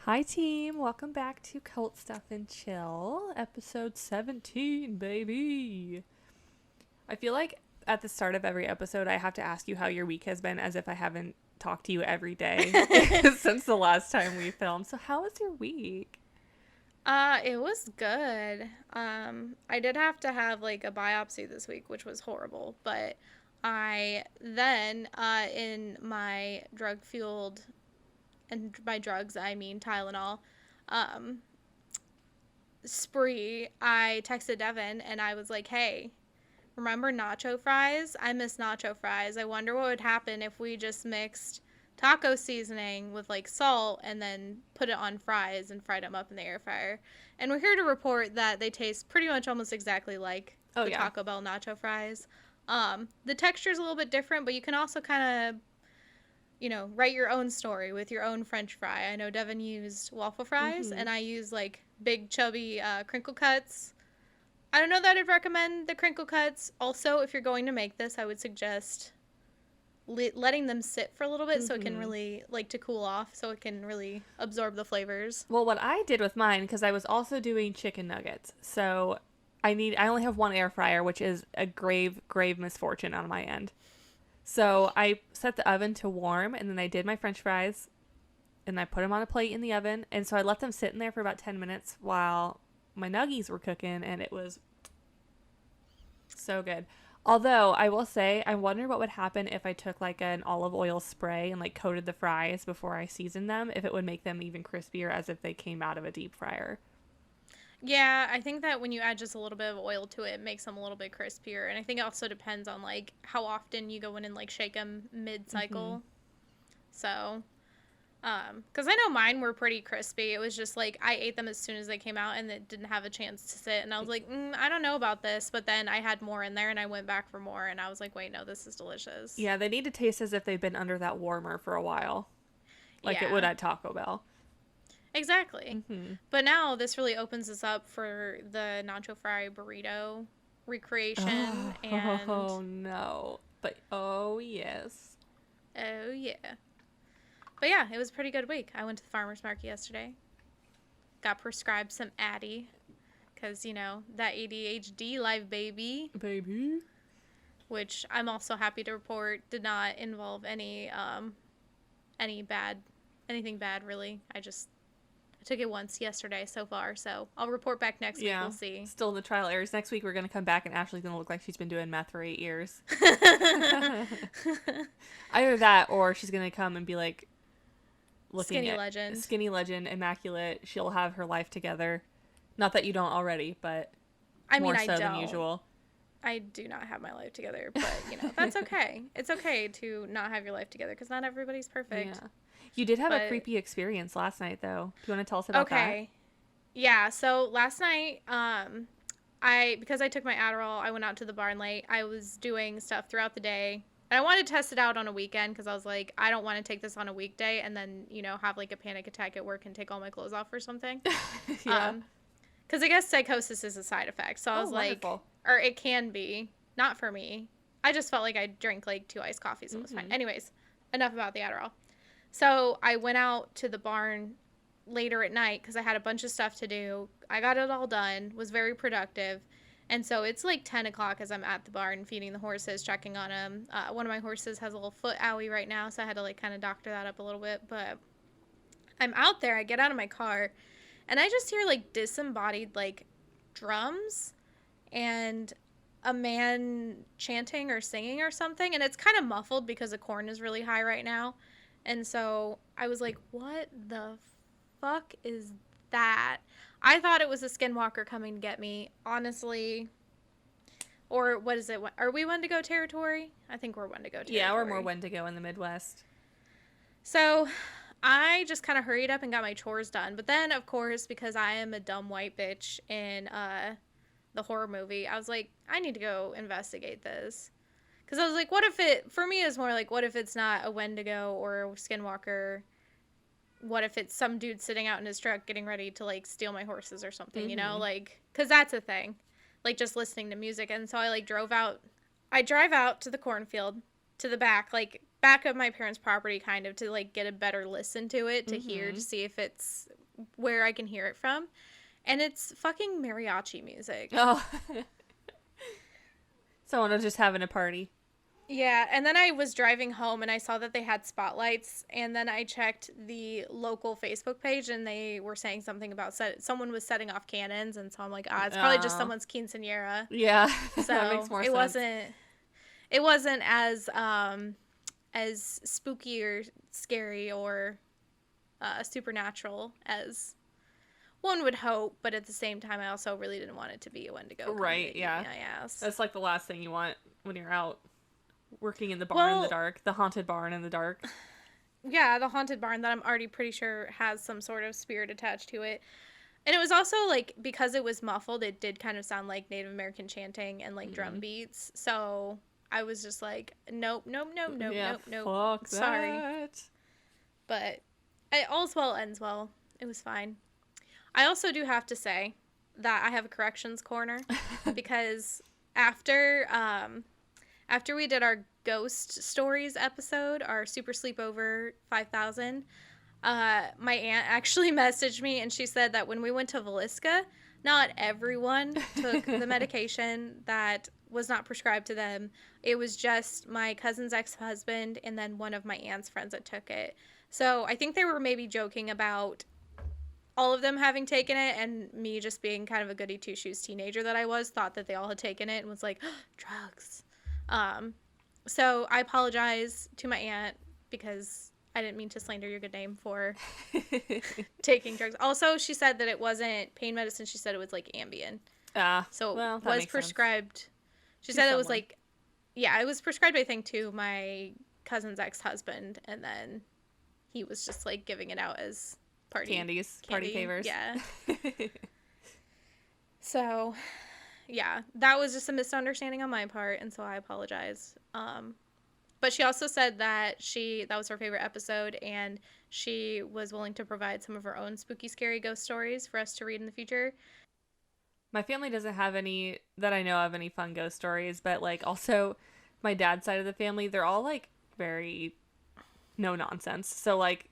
Hi, team. Welcome back to Cult Stuff and Chill, episode 17, baby. I feel like at the start of every episode, I have to ask you how your week has been as if I haven't talked to you every day since the last time we filmed. So, how was your week? It was good. I did have to have like a biopsy this week, which was horrible, but I then in my drug fueled, and by drugs I mean Tylenol, um spree, I texted Devin and I was like, "Hey, remember nacho fries? I miss nacho fries. I wonder what would happen if we just mixed taco seasoning with like salt and then put it on fries and fried them up in the air fryer." And we're here to report that they taste pretty much almost exactly like Oh, the yeah. Taco Bell nacho fries. The texture is a little bit different, but you can also kind of, write your own story with your own French fry. I know Devin used waffle fries, Mm-hmm. and I use like big chubby crinkle cuts. I don't know that I'd recommend the crinkle cuts. Also, if you're going to make this, I would suggest letting them sit for a little bit so it can Mm-hmm. really, like, to cool off, so it can really absorb the flavors. Well, what I did with mine, because I was also doing chicken nuggets, so I only have one air fryer, which is a grave misfortune on my end. So I set the oven to warm, and then I did my French fries, and I put them on a plate in the oven, and so I let them sit in there for about 10 minutes while my nuggies were cooking, and it was so good. Although I will say, I wonder what would happen if I took like an olive oil spray and like coated the fries before I seasoned them, if it would make them even crispier as if they came out of a deep fryer. Yeah, I think that when you add just a little bit of oil to it, it makes them a little bit crispier. And I think it also depends on, like, how often you go in and, like, shake them Mm-hmm. mid-cycle. So, because I know mine were pretty crispy. It was just like I ate them as soon as they came out and it didn't have a chance to sit. And I was like, I don't know about this. But then I had more in there and I went back for more and I was like, wait, no, this is delicious. Yeah, they need to taste as if they've been under that warmer for a while, like it would Yeah, at Taco Bell. exactly. Mm-hmm. But now this really opens us up for the nacho fry burrito recreation. And Oh no. But oh yes. oh, yeah. But yeah, it was a pretty good week. I went to the farmer's market yesterday, got prescribed some Addy because, that ADHD live baby, Baby. which I'm also happy to report did not involve any bad anything bad really. I took it once yesterday so far, so I'll report back next week. Yeah. We'll see. Still in the trial errors. Next week we're gonna come back and Ashley's gonna look like she's been doing meth for 8 years. Either that or she's gonna come and be like looking Skinny at legend. skinny legend, immaculate. She'll have her life together. Not that you don't already, but I mean, more I so than don't. usual. I do not have my life together, but that's okay. It's okay to not have your life together because not everybody's perfect. Yeah. You did have a But creepy experience last night though. Do you want to tell us about that? okay, yeah. So last night, I because I took my Adderall, I went out to the barn late. I was doing stuff throughout the day. And I wanted to test it out on a weekend because I was like, I don't want to take this on a weekday and then, have like a panic attack at work and take all my clothes off or something. Yeah. Because I guess psychosis is a side effect. So I Oh, was like, wonderful. or it can be, not for me. I just felt like I drank like 2 iced coffees and was fine. Mm-hmm. Anyways, enough about the Adderall. So I went out to the barn later at night because I had a bunch of stuff to do. I got it all done, was very productive. And so it's like 10 o'clock as I'm at the barn feeding the horses, checking on them. One of my horses has a little foot owie right now, so I had to like kind of doctor that up a little bit. But I'm out there, I get out of my car, and I just hear like disembodied like drums and a man chanting or singing or something. And it's kind of muffled because the corn is really high right now. And so I was like, what the fuck is that? I thought it was a skinwalker coming to get me, honestly. Or what is it? Are we Wendigo territory? I think we're Wendigo Yeah, we're more territory. Wendigo in the Midwest. So I just kind of hurried up and got my chores done. But then, of course, because I am a dumb white bitch in the horror movie, I was like, I need to go investigate this. Because I was like, what if it, for me, is more like, what if it's not a Wendigo or a Skinwalker? What if it's some dude sitting out in his truck getting ready to like steal my horses or something, Mm-hmm. Like, because that's a thing. Like, just listening to music. And so I like drove out. I drive out to the cornfield to the back, like back of my parents' property kind of to like get a better listen to it, to hear, to see if it's where I can hear it from. And it's fucking mariachi music. Oh. Someone was just having a party. Yeah, and then I was driving home and I saw that they had spotlights, and then I checked the local Facebook page and they were saying something about someone was setting off cannons, and so I'm like, it's probably just someone's quinceañera. Yeah, so that makes more sense. It wasn't as spooky or scary or supernatural as one would hope, but at the same time, I also really didn't want it to be a Wendigo. Right, yeah. That's like the last thing you want when you're out working in the barn in the dark, the haunted barn in the dark. Yeah, the haunted barn that I'm already pretty sure has some sort of spirit attached to it. And it was also, like, because it was muffled, it did kind of sound like Native American chanting and, like, drum beats. So I was just like, nope. Fuck Sorry. that. But all's well ends well. It was fine. I also do have to say that I have a corrections corner because after we did our ghost stories episode, our Super Sleepover 5000, my aunt actually messaged me and she said that when we went to Villisca, not everyone took the medication that was not prescribed to them. It was just my cousin's ex-husband and then one of my aunt's friends that took it. So I think they were maybe joking about all of them having taken it, and me just being kind of a goody two-shoes teenager that I was, thought that they all had taken it and was like, drugs. So I apologize to my aunt because I didn't mean to slander your good name for taking drugs. Also, she said that it wasn't pain medicine. She said it was like Ambien. So it was prescribed. Sense. She said it was like, it was prescribed, I think, to my cousin's ex-husband, and then he was just like giving it out as party favors. Yeah. So, yeah, that was just a misunderstanding on my part, and so I apologize. But she also said that that was her favorite episode, and she was willing to provide some of her own spooky, scary ghost stories for us to read in the future. My family doesn't have any that I know of, any fun ghost stories, but like also my dad's side of the family, they're all like very no nonsense. So like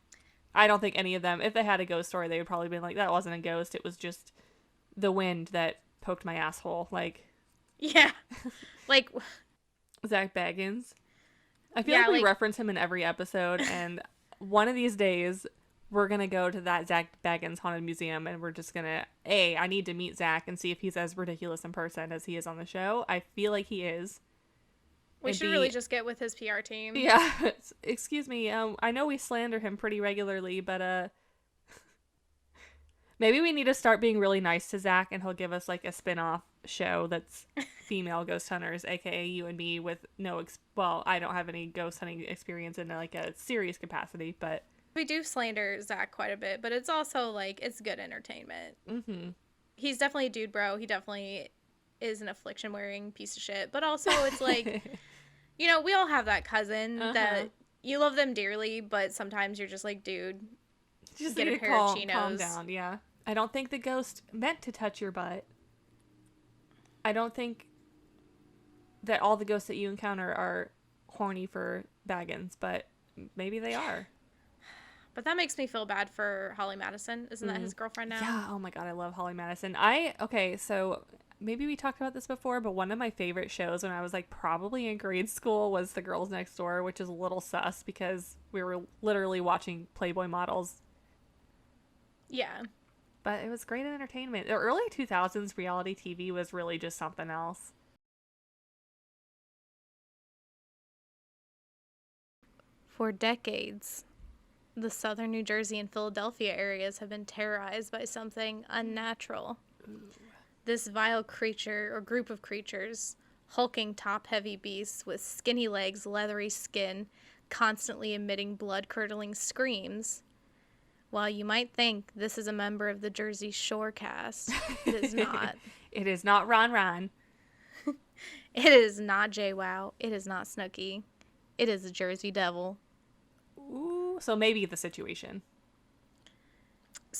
I don't think any of them, if they had a ghost story, they would probably be like, that wasn't a ghost. It was just the wind that poked my asshole. Like, yeah, like Zach Baggins. I feel like we reference him in every episode, and one of these days we're going to go to that Zach Baggins Haunted Museum, and we're just going to, I need to meet Zach and see if he's as ridiculous in person as he is on the show. I feel like he is. We should really just get with his PR team. Yeah. Excuse me. I know we slander him pretty regularly, but maybe we need to start being really nice to Zach, and he'll give us like a spin-off show that's female ghost hunters, aka you and me, with no I don't have any ghost hunting experience in like a serious capacity, but we do slander Zach quite a bit, but it's also like it's good entertainment. Mm-hmm. He's definitely a dude bro. He definitely is an affliction wearing piece of shit, but also it's like we all have that cousin that you love them dearly, but sometimes you're just like, dude, just get a pair of chinos. Calm down. Yeah, I don't think the ghost meant to touch your butt. I don't think that all the ghosts that you encounter are horny for Baggins, but maybe they are. But that makes me feel bad for Holly Madison. Isn't that his girlfriend now? Yeah. Oh my God, I love Holly Madison. So maybe we talked about this before, but one of my favorite shows when I was like probably in grade school was The Girls Next Door, which is a little sus because we were literally watching Playboy models. Yeah. But it was great entertainment. The early 2000s reality TV was really just something else. For decades, the southern New Jersey and Philadelphia areas have been terrorized by something unnatural. Ooh. This vile creature or group of creatures, hulking top-heavy beasts with skinny legs, leathery skin, constantly emitting blood-curdling screams. While you might think this is a member of the Jersey Shore cast, it is not. It is not Ron Ron. It is not JWoww. It is not Snooki. It is a Jersey Devil. Ooh, so maybe the situation.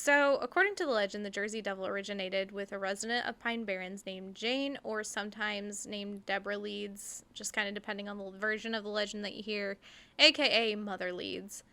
So, according to the legend, the Jersey Devil originated with a resident of Pine Barrens named Jane, or sometimes named Deborah Leeds, just kind of depending on the version of the legend that you hear, aka Mother Leeds.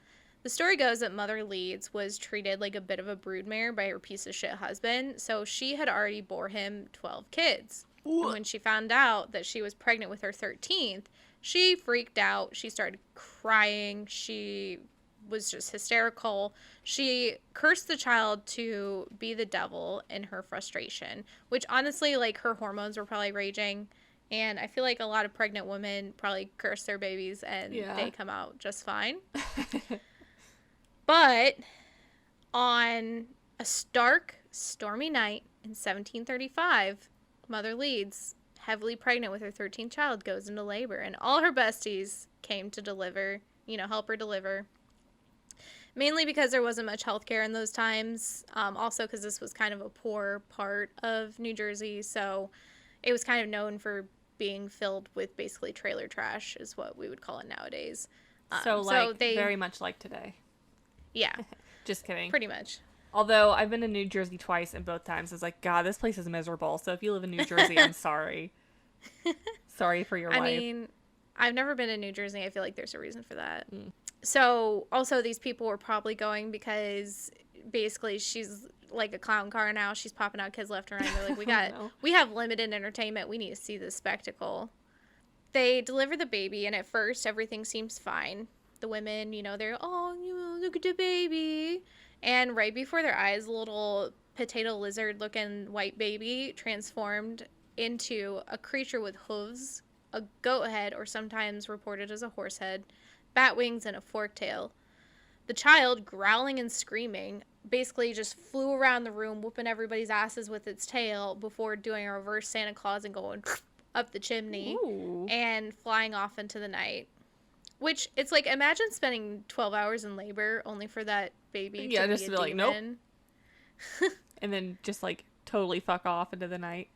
The story goes that Mother Leeds was treated like a bit of a broodmare by her piece of shit husband, so she had already bore him 12 kids. And when she found out that she was pregnant with her 13th, she freaked out. She started crying. She was just hysterical. She cursed the child to be the devil in her frustration, which honestly, like, her hormones were probably raging. And I feel like a lot of pregnant women probably curse their babies and they come out just fine. But on a stark, stormy night in 1735, Mother Leeds, heavily pregnant with her 13th child, goes into labor, and all her besties came to deliver, help her deliver. Mainly because there wasn't much healthcare in those times. Also because this was kind of a poor part of New Jersey, so it was kind of known for being filled with basically trailer trash, is what we would call it nowadays. So very much like today. Yeah. Just kidding. Pretty much. Although I've been to New Jersey twice, and both times it's like, God, this place is miserable. So if you live in New Jersey, I'm sorry. Sorry for your life. I mean, I've never been in New Jersey. I feel like there's a reason for that. So also these people were probably going because basically she's like a clown car now. She's popping out kids left and right. They're like, we have limited entertainment. We need to see this spectacle. They deliver the baby, and at first everything seems fine. The women, they're, look at the baby. And right before their eyes, a little potato lizard looking white baby transformed into a creature with hooves, a goat head, or sometimes reported as a horse head, bat wings, and a forked tail. The child, growling and screaming, basically just flew around the room, whooping everybody's asses with its tail before doing a reverse Santa Claus and going up the chimney. Ooh. And flying off into the night. Which, it's like, imagine spending 12 hours in labor only for that baby to just be be like, demon. Nope. And then just, like, totally fuck off into the night.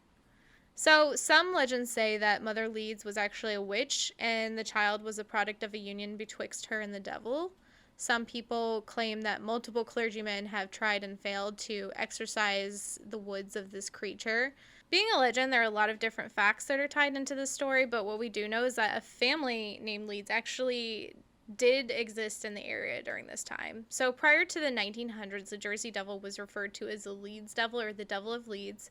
So, some legends say that Mother Leeds was actually a witch, and the child was a product of a union betwixt her and the devil. Some people claim that multiple clergymen have tried and failed to exorcise the woods of this creature. Being a legend, there are a lot of different facts that are tied into this story, but what we do know is that a family named Leeds actually did exist in the area during this time. So prior to the 1900s, the Jersey Devil was referred to as the Leeds Devil or the Devil of Leeds,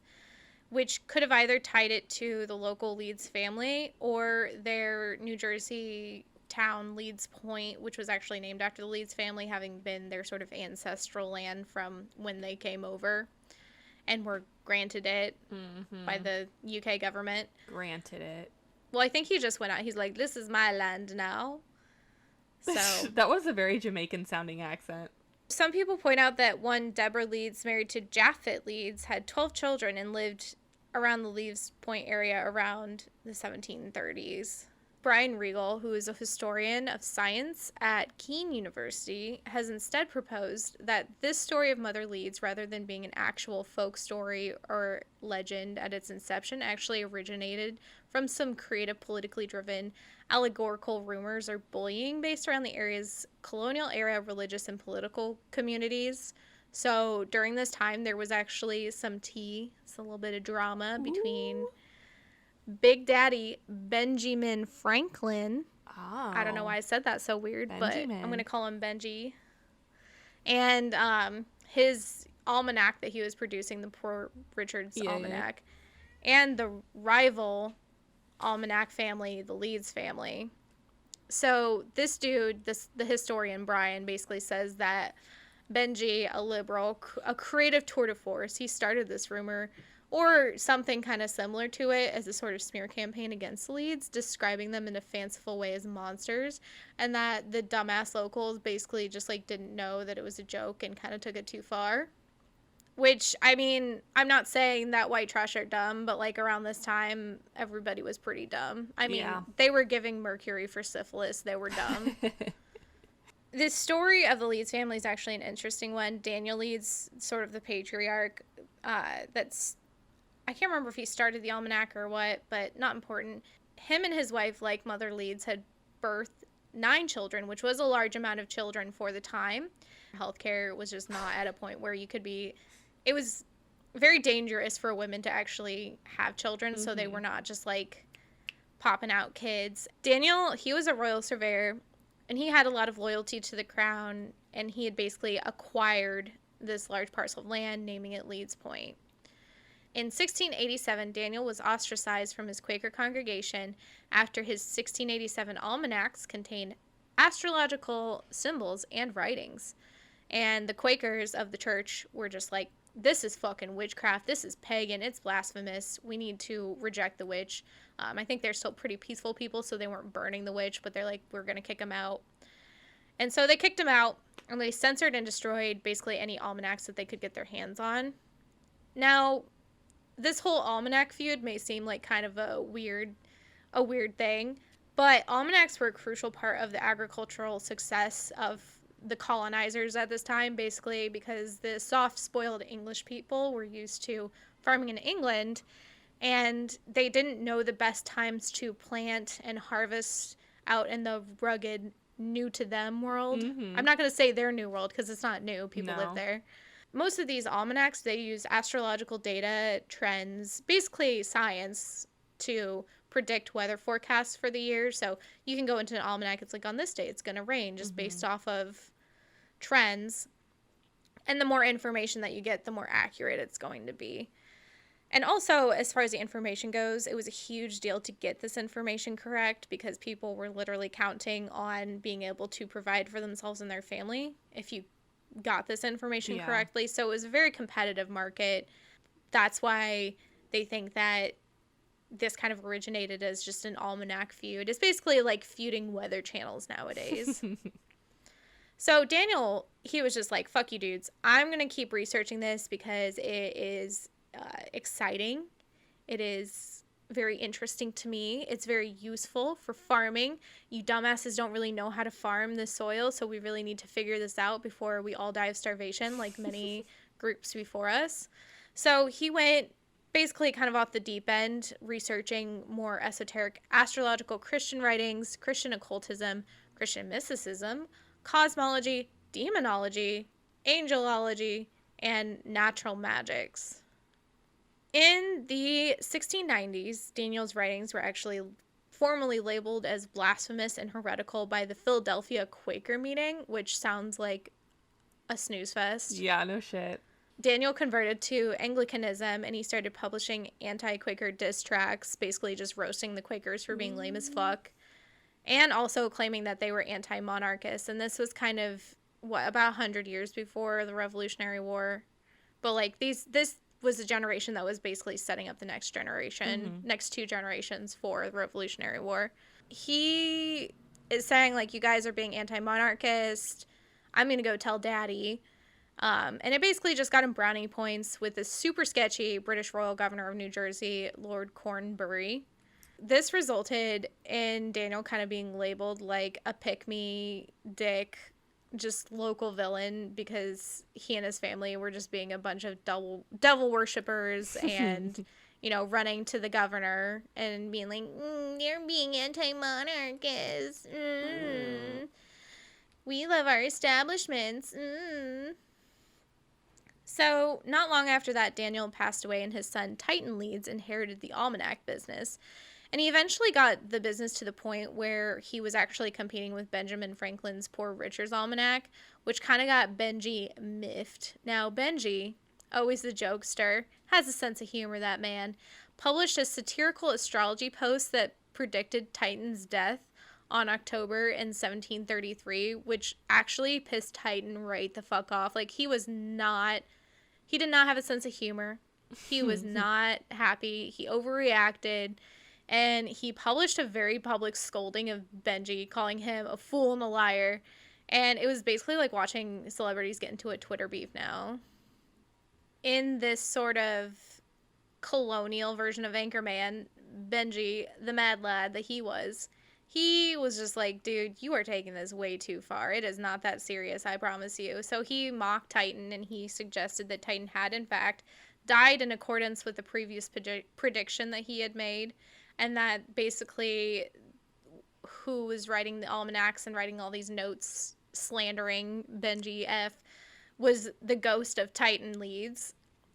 which could have either tied it to the local Leeds family or their New Jersey town, Leeds Point, which was actually named after the Leeds family, having been their sort of ancestral land from when they came over and were granted it by the UK government. Granted it. Well, I think he just went out. He's like, this is my land now. So that was a very Jamaican sounding accent. Some people point out that one Deborah Leeds, married to Japhet Leeds, had 12 children and lived around the Leeds Point area around the 1730s. Brian Regal, who is a historian of science at Keene University, has instead proposed that this story of Mother Leeds, rather than being an actual folk story or legend at its inception, actually originated from some creative, politically driven, allegorical rumors or bullying based around the area's colonial era religious and political communities. So during this time, there was actually some tea, a little bit of drama between Big Daddy Benjamin Franklin. Oh. I don't know why I said that so weird, Benjamin. But I'm going to call him Benji. And his almanac that he was producing, the Poor Richard's Almanac, and the rival almanac family, the Leeds family. So this dude, the historian Brian, basically says that Benji, a liberal, a creative tour de force, he started this rumor or something kind of similar to it as a sort of smear campaign against the Leeds, describing them in a fanciful way as monsters, and that the dumbass locals basically just like didn't know that it was a joke and kind of took it too far. Which, I mean, I'm not saying that white trash are dumb, but like around this time, everybody was pretty dumb. I mean, they were giving mercury for syphilis. They were dumb. The story of the Leeds family is actually an interesting one. Daniel Leeds, sort of the patriarch, I can't remember if he started the almanac or what, but not important. Him and his wife, like Mother Leeds, had birthed 9 children, which was a large amount of children for the time. Healthcare was just not at a point where you could be, it was very dangerous for women to actually have children, so they were not just like popping out kids. Daniel, he was a royal surveyor, and he had a lot of loyalty to the crown, and he had basically acquired this large parcel of land, naming it Leeds Point. In 1687, Daniel was ostracized from his Quaker congregation after his 1687 almanacs contained astrological symbols and writings. And the Quakers of the church were just like, this is fucking witchcraft. This is pagan. It's blasphemous. We need to reject the witch. I think they're still pretty peaceful people, so they weren't burning the witch, but they're like, we're going to kick him out. And so they kicked him out, and they censored and destroyed basically any almanacs that they could get their hands on. Now, this whole almanac feud may seem like kind of a weird thing, but almanacs were a crucial part of the agricultural success of the colonizers at this time, basically because the soft-spoiled English people were used to farming in England, and they didn't know the best times to plant and harvest out in the rugged, new-to-them world. I'm not going to say their new world, because it's not new. People live there. Most of these almanacs, they use astrological data, trends, basically science, to predict weather forecasts for the year. So you can go into an almanac, it's like, on this day it's going to rain, just based off of trends. And the more information that you get, the more accurate it's going to be. And also, as far as the information goes, it was a huge deal to get this information correct, because people were literally counting on being able to provide for themselves and their family if you got this information correctly. So it was a very competitive market. That's why they think that this kind of originated as just an almanac feud. It's basically like feuding weather channels nowadays. So Daniel, he was just like, fuck you dudes. I'm going to keep researching this because it is exciting. It is very interesting to me. It's very useful for farming. You dumbasses don't really know how to farm the soil, so we really need to figure this out before we all die of starvation like many groups before us. So he went basically kind of off the deep end, researching more esoteric astrological Christian writings, Christian occultism, Christian mysticism, cosmology, demonology, angelology, and natural magics. In the 1690s, Daniel's writings were actually formally labeled as blasphemous and heretical by the Philadelphia Quaker meeting, which sounds like a snooze fest. Yeah, no shit. Daniel converted to Anglicanism, and he started publishing anti-Quaker diss tracts, basically just roasting the Quakers for being lame as fuck, and also claiming that they were anti-monarchists. And this was kind of, about 100 years before the Revolutionary War. But, like, this was a generation that was basically setting up the next generation, next 2 generations for the Revolutionary War. He is saying, like, you guys are being anti-monarchist. I'm going to go tell daddy. And it basically just got him brownie points with this super sketchy British royal governor of New Jersey, Lord Cornbury. This resulted in Daniel kind of being labeled like a pick-me dick, just local villain, because he and his family were just being a bunch of devil worshippers and, you know, running to the governor and being like, you're being anti-monarchist. We love our establishments. So, not long after that, Daniel passed away, and his son, Titan Leeds, inherited the almanac business. And he eventually got the business to the point where he was actually competing with Benjamin Franklin's Poor Richard's Almanac, which kind of got Benji miffed. Now, Benji, always the jokester, has a sense of humor, that man, published a satirical astrology post that predicted Titan's death on October in 1733, which actually pissed Titan right the fuck off. Like, he did not have a sense of humor. He was not happy. He overreacted. And he published a very public scolding of Benji, calling him a fool and a liar. And it was basically like watching celebrities get into a Twitter beef now. In this sort of colonial version of Anchorman, Benji, the mad lad that he was just like, dude, you are taking this way too far. It is not that serious, I promise you. So he mocked Titan, and he suggested that Titan had, in fact, died in accordance with the previous prediction that he had made. And that basically who was writing the almanacs and writing all these notes slandering Benji F., was the ghost of Titan Leeds,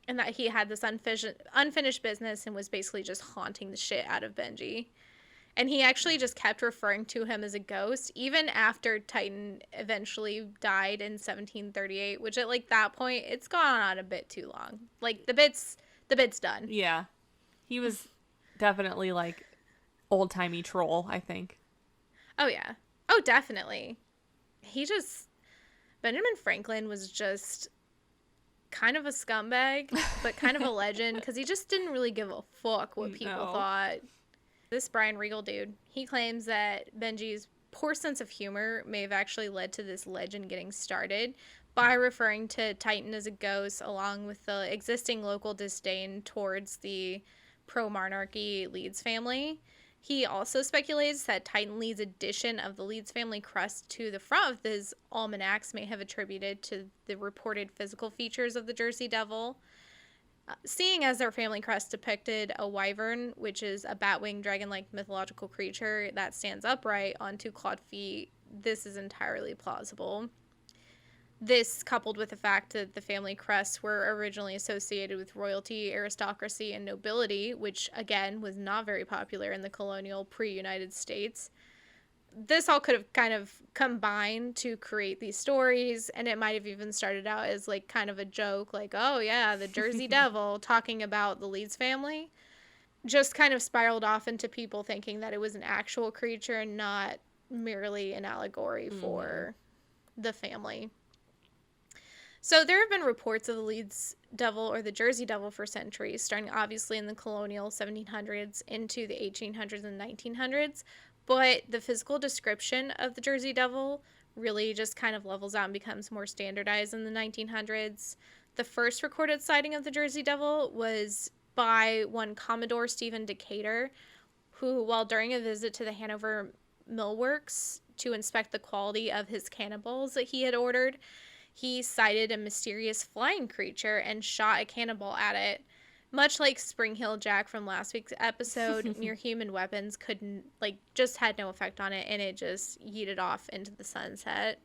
and that he had this unfinished business and was basically just haunting the shit out of Benji. And he actually just kept referring to him as a ghost, even after Titan eventually died in 1738, which at, like, that point, it's gone on a bit too long. Like, the bit's done. Yeah. He was definitely, like, old-timey troll, I think. Oh, yeah. Oh, definitely. Benjamin Franklin was just kind of a scumbag, but kind of a legend, because he just didn't really give a fuck what people thought. This Brian Regal dude, he claims that Benji's poor sense of humor may have actually led to this legend getting started by referring to Titan as a ghost, along with the existing local disdain towards the pro-monarchy Leeds family. He also speculates that Titan Leeds' addition of the Leeds family crest to the front of his almanacs may have attributed to the reported physical features of the Jersey Devil. Seeing as their family crest depicted a wyvern, which is a bat-winged dragon-like mythological creature that stands upright on two clawed feet, this is entirely plausible. This, coupled with the fact that the family crests were originally associated with royalty, aristocracy, and nobility, which, again, was not very popular in the colonial pre-United States, this all could have kind of combined to create these stories, and it might have even started out as, like, kind of a joke, like, oh yeah, the Jersey Devil, talking about the Leeds family. Just kind of spiraled off into people thinking that it was an actual creature and not merely an allegory for the family. So there have been reports of the Leeds Devil or the Jersey Devil for centuries, starting obviously in the colonial 1700s into the 1800s and 1900s. But the physical description of the Jersey Devil really just kind of levels out and becomes more standardized in the 1900s. The first recorded sighting of the Jersey Devil was by one Commodore Stephen Decatur, who, while during a visit to the Hanover Mill Works to inspect the quality of his cannonballs that he had ordered, he sighted a mysterious flying creature and shot a cannonball at it. Much like Spring Hill Jack from last week's episode, near human weapons just had no effect on it, and it just yeeted off into the sunset.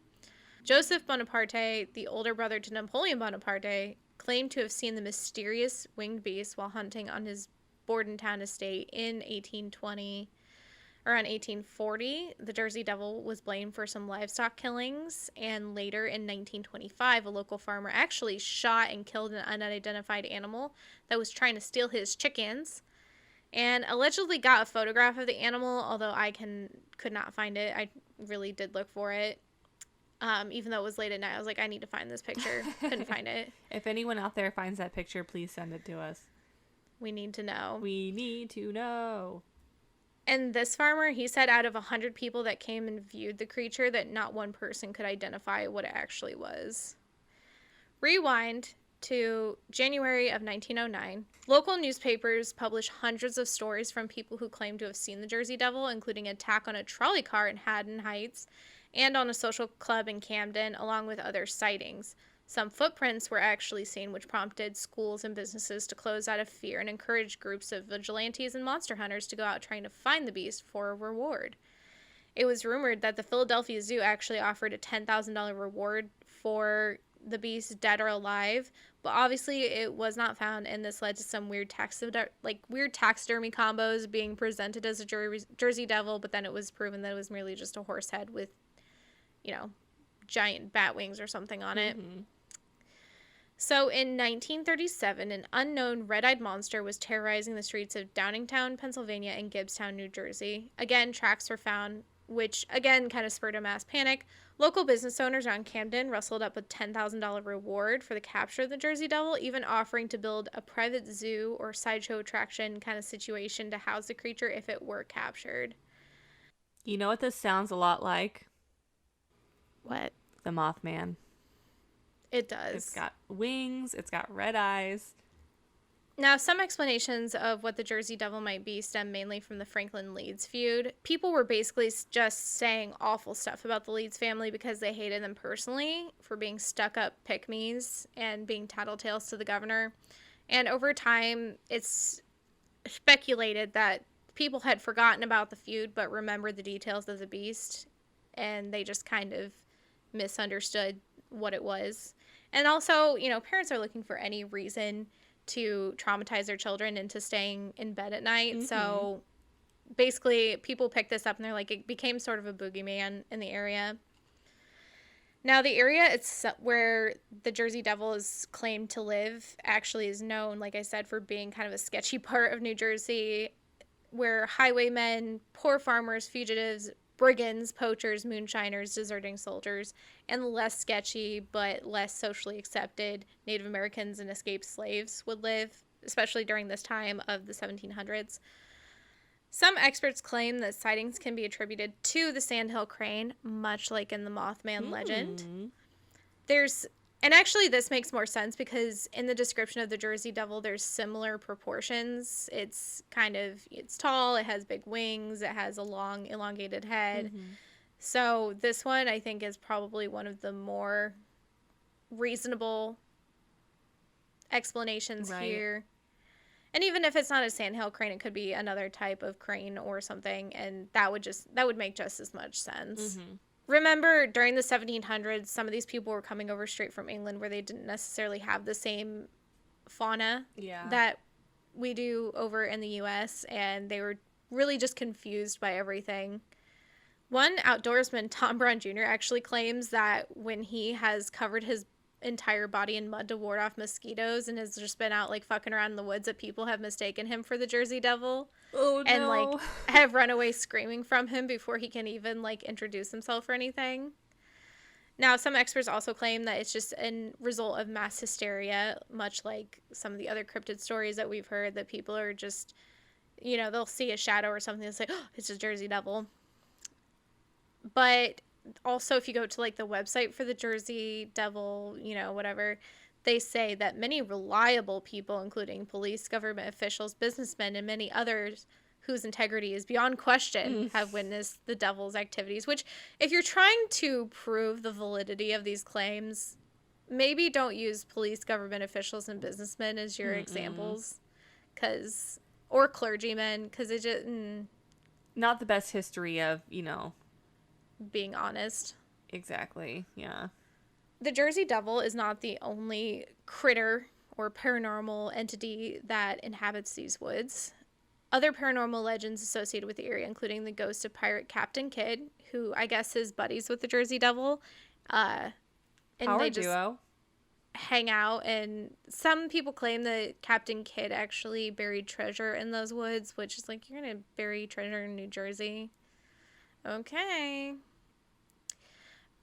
Joseph Bonaparte, the older brother to Napoleon Bonaparte, claimed to have seen the mysterious winged beast while hunting on his Bordentown estate in 1820. Around 1840, the Jersey Devil was blamed for some livestock killings, and later in 1925, a local farmer actually shot and killed an unidentified animal that was trying to steal his chickens, and allegedly got a photograph of the animal, although I could not find it. I really did look for it. Even though it was late at night, I was like, I need to find this picture. Couldn't find it. If anyone out there finds that picture, please send it to us. We need to know. We need to know. And this farmer, he said out of 100 people that came and viewed the creature, that not one person could identify what it actually was. Rewind to January of 1909. Local newspapers published hundreds of stories from people who claimed to have seen the Jersey Devil, including an attack on a trolley car in Haddon Heights and on a social club in Camden, along with other sightings. Some footprints were actually seen, which prompted schools and businesses to close out of fear and encouraged groups of vigilantes and monster hunters to go out trying to find the beast for a reward. It was rumored that the Philadelphia Zoo actually offered a $10,000 reward for the beast, dead or alive, but obviously it was not found, and this led to some weird taxidermy combos being presented as a Jersey Devil, but then it was proven that it was merely just a horse head with, giant bat wings or something on it. Mm-hmm. So in 1937, an unknown red-eyed monster was terrorizing the streets of Downingtown, Pennsylvania, and Gibbstown, New Jersey. Again, tracks were found, which again kind of spurred a mass panic. Local business owners around Camden rustled up a $10,000 reward for the capture of the Jersey Devil, even offering to build a private zoo or sideshow attraction kind of situation to house the creature if it were captured. You know what this sounds a lot like? What? The Mothman. It does. It's got wings. It's got red eyes. Now, some explanations of what the Jersey Devil might be stem mainly from the Franklin-Leeds feud. People were basically just saying awful stuff about the Leeds family because they hated them personally for being stuck-up pick-me's and being tattletales to the governor. And over time, it's speculated that people had forgotten about the feud but remembered the details of the beast, and they just kind of misunderstood what it was. And also, parents are looking for any reason to traumatize their children into staying in bed at night. Mm-hmm. So basically, people picked this up and they're like, it became sort of a boogeyman in the area. Now, the area it's where the Jersey Devil is claimed to live actually is known, like I said, for being kind of a sketchy part of New Jersey, where highwaymen, poor farmers, fugitives, brigands, poachers, moonshiners, deserting soldiers, and less sketchy but less socially accepted Native Americans and escaped slaves would live, especially during this time of the 1700s. Some experts claim that sightings can be attributed to the sandhill crane, much like in the Mothman legend. And actually this makes more sense because in the description of the Jersey Devil, there's similar proportions. It's tall, it has big wings, it has a long, elongated head. Mm-hmm. So this one, I think, is probably one of the more reasonable explanations here. And even if it's not a sandhill crane, it could be another type of crane or something, and that would make just as much sense. Mm-hmm. Remember, during the 1700s, some of these people were coming over straight from England where they didn't necessarily have the same fauna that we do over in the U.S., and they were really just confused by everything. One outdoorsman, Tom Brown Jr., actually claims that when he has covered his entire body in mud to ward off mosquitoes and has just been out like fucking around in the woods, that people have mistaken him for the Jersey Devil. And like have run away screaming from him before he can even like introduce himself or anything. Now, some experts also claim that it's just a result of mass hysteria, much like some of the other cryptid stories that we've heard, that people are just, they'll see a shadow or something and say, oh, it's a Jersey Devil. But also, if you go to like the website for the Jersey Devil, whatever, they say that many reliable people, including police, government officials, businessmen, and many others whose integrity is beyond question, have witnessed the devil's activities. Which, if you're trying to prove the validity of these claims, maybe don't use police, government officials, and businessmen as your examples, or clergymen, because it just not the best history of being honest. Exactly. Yeah. The Jersey Devil is not the only critter or paranormal entity that inhabits these woods. Other paranormal legends associated with the area, including the ghost of pirate Captain Kidd, who I guess is buddies with the Jersey Devil. And Power they just duo. hang out, and some people claim that Captain Kidd actually buried treasure in those woods, which is like, you're going to bury treasure in New Jersey? Okay.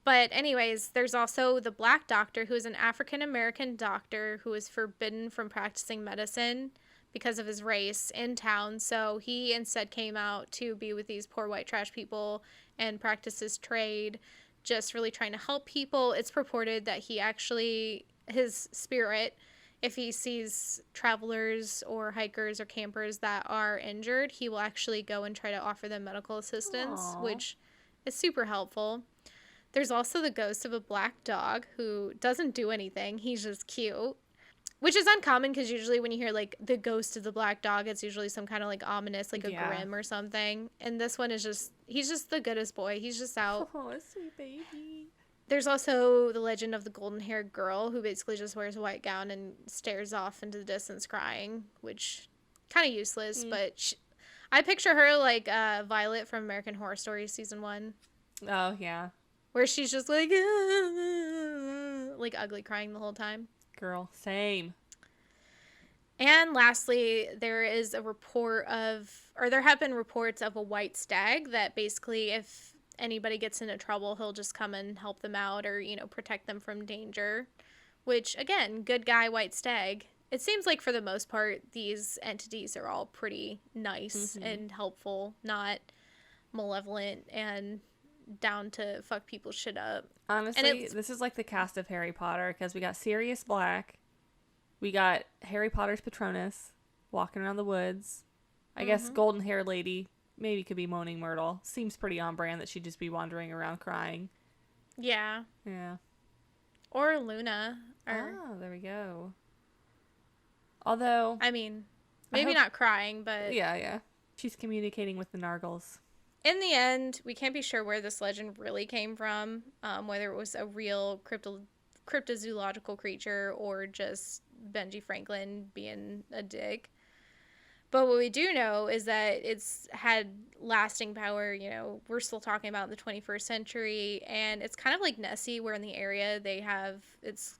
But anyways, there's also the Black Doctor, who is an African-American doctor who is forbidden from practicing medicine because of his race in town. So he instead came out to be with these poor white trash people and practice his trade, just really trying to help people. It's purported that his spirit, if he sees travelers or hikers or campers that are injured, he will actually go and try to offer them medical assistance, which is super helpful. There's also the ghost of a black dog who doesn't do anything. He's just cute, which is uncommon because usually when you hear like the ghost of the black dog, it's usually some kind of like ominous, like a grim or something. And this one is he's just the goodest boy. He's just out. Oh, a sweet baby. There's also the legend of the golden-haired girl who basically just wears a white gown and stares off into the distance crying, which kind of useless, but I picture her like Violet from American Horror Story Season 1. Oh, yeah. Where she's just like ugly crying the whole time. Girl, same. And lastly, there have been reports of a white stag that basically if anybody gets into trouble, he'll just come and help them out or, protect them from danger. Which, again, good guy, white stag. It seems like for the most part, these entities are all pretty nice and helpful, not malevolent and down to fuck people's shit up. Honestly, this is like the cast of Harry Potter, because we got Sirius Black, we got Harry Potter's Patronus walking around the woods. I guess golden hair lady maybe could be Moaning Myrtle. Seems pretty on brand that she'd just be wandering around crying. Yeah. Or Luna. Oh, there we go. Although, I mean, maybe not crying, but yeah. She's communicating with the Nargles. In the end, we can't be sure where this legend really came from, whether it was a real cryptozoological creature or just Benji Franklin being a dick. But what we do know is that it's had lasting power. You know, we're still talking about the 21st century, and it's kind of like Nessie, where in the area they have its